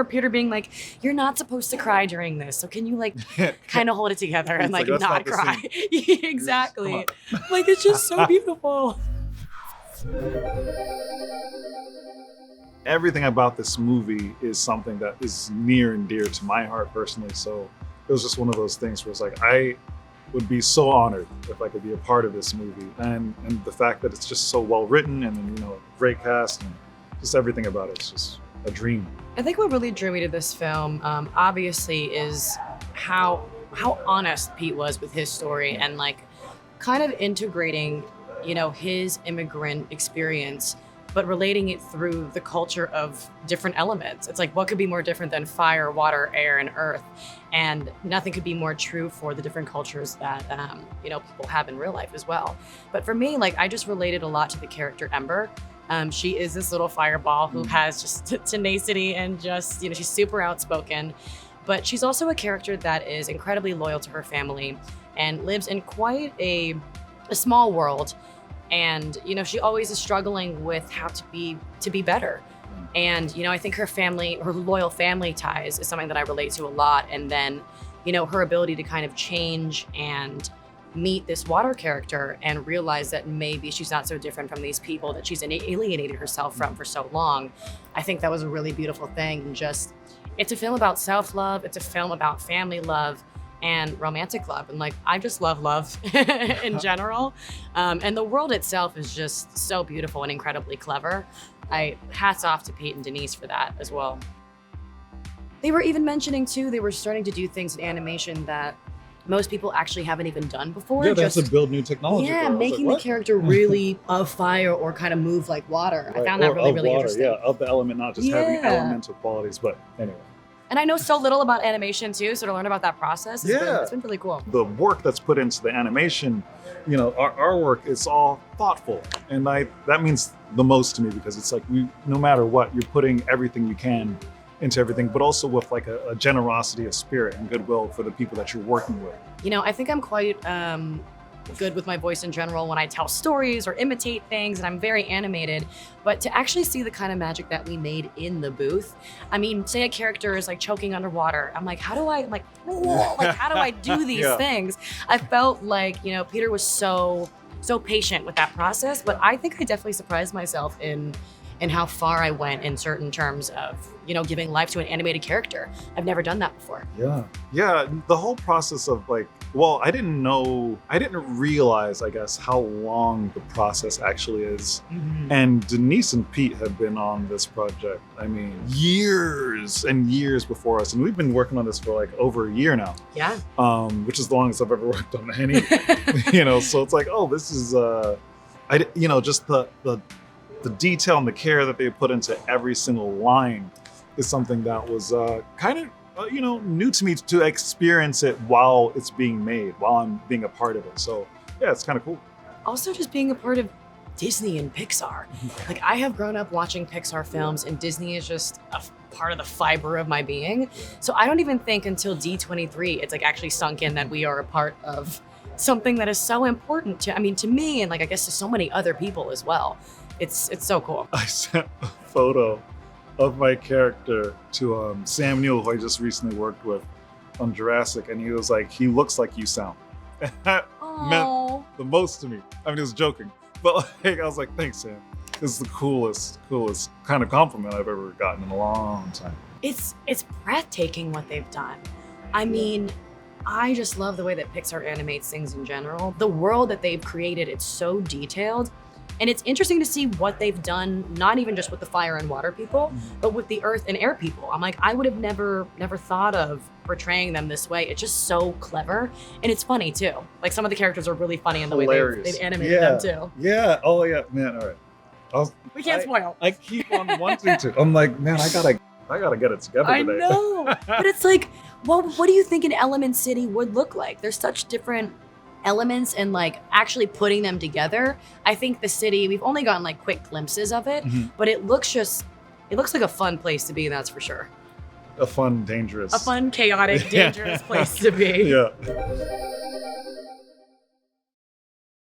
remember Peter being like, "You're not supposed to cry during this, so can you like kind of hold it together and like "That's not not the cry?" scene." Exactly. Like it's just so beautiful. Everything about this movie is something that is near and dear to my heart personally. So it was just one of those things where it's like, I would be so honored if I could be a part of this movie. And the fact that it's just so well written and, you know, great cast and just everything about it's just a dream. I think what really drew me to this film, obviously, is how honest Pete was with his story and like kind of integrating, you know, his immigrant experience, but relating it through the culture of different elements. It's like, what could be more different than fire, water, air, and earth? And nothing could be more true for the different cultures that, you know, people have in real life as well. But for me, like, I just related a lot to the character Ember. She is this little fireball who has just tenacity and just, you know, she's super outspoken. But she's also a character that is incredibly loyal to her family and lives in quite a small world. And, you know, she always is struggling with how to be better. And, you know, I think her loyal family ties is something that I relate to a lot. And then, you know, her ability to kind of change and meet this water character and realize that maybe she's not so different from these people that she's alienated herself from for so long. I think that was a really beautiful thing. And just, it's a film about self-love. It's a film about family love and romantic love. And like, I just love in general. And the world itself is just so beautiful and incredibly clever. Hats off to Pete and Denise for that as well. They were even mentioning too, they were starting to do things in animation that most people actually haven't even done before. Yeah, they have to build new technology. Yeah, for it. making the character really of fire or kind of move like water. Right. I found that really water, interesting. Yeah, of the element, not just having elemental qualities, but anyway. And I know so little about animation too, so to learn about that process, it's been really cool. The work that's put into the animation, you know, our work is all thoughtful. And that means the most to me because it's like, no matter what, you're putting everything you can into everything, but also with like a generosity of spirit and goodwill for the people that you're working with. You know, I think I'm quite good with my voice in general when I tell stories or imitate things, and I'm very animated. But to actually see the kind of magic that we made in the booth, I mean, say a character is like choking underwater. I'm like, how do I how do I do these things? I felt like, you know, Peter was so patient with that process, but I think I definitely surprised myself in how far I went in certain terms of, you know, giving life to an animated character. I've never done that before. Yeah, the whole process of like, well, I didn't realize, I guess, how long the process actually is. Mm-hmm. And Denise and Pete have been on this project, I mean, years and years before us. And we've been working on this for like over a year now. Yeah. Which is the longest I've ever worked on any, you know, so it's like, oh, this is, you know, just the detail and the care that they put into every single line is something that was kind of, you know, new to me to experience it while it's being made, while I'm being a part of it. So yeah, it's kind of cool. Also just being a part of Disney and Pixar. Like I have grown up watching Pixar films and Disney is just a part of the fiber of my being. So I don't even think until D23, it's like actually sunk in that we are a part of something that is so important to me and like, I guess to so many other people as well. It's so cool. I sent a photo of my character to Sam Neill, who I just recently worked with on Jurassic, and he was like, he looks like you sound. And that meant the most to me. I mean, he was joking, but like, I was like, thanks, Sam. This is the coolest kind of compliment I've ever gotten in a long time. It's breathtaking what they've done. I mean, I just love the way that Pixar animates things in general. The world that they've created, it's so detailed. And it's interesting to see what they've done, not even just with the fire and water people, but with the earth and air people. I'm like, I would have never thought of portraying them this way. It's just so clever. And it's funny too. Like some of the characters are really funny in the way they've animated them too. Yeah. Oh yeah, man. All right. We can't spoil. I keep on wanting to. I'm like, man, I gotta get it together today. I know. But it's like, well, what do you think an Element City would look like? There's such different elements and like actually putting them together. I think the city, we've only gotten like quick glimpses of it, but it looks like a fun place to be, that's for sure. A fun, chaotic, dangerous place to be. Yeah.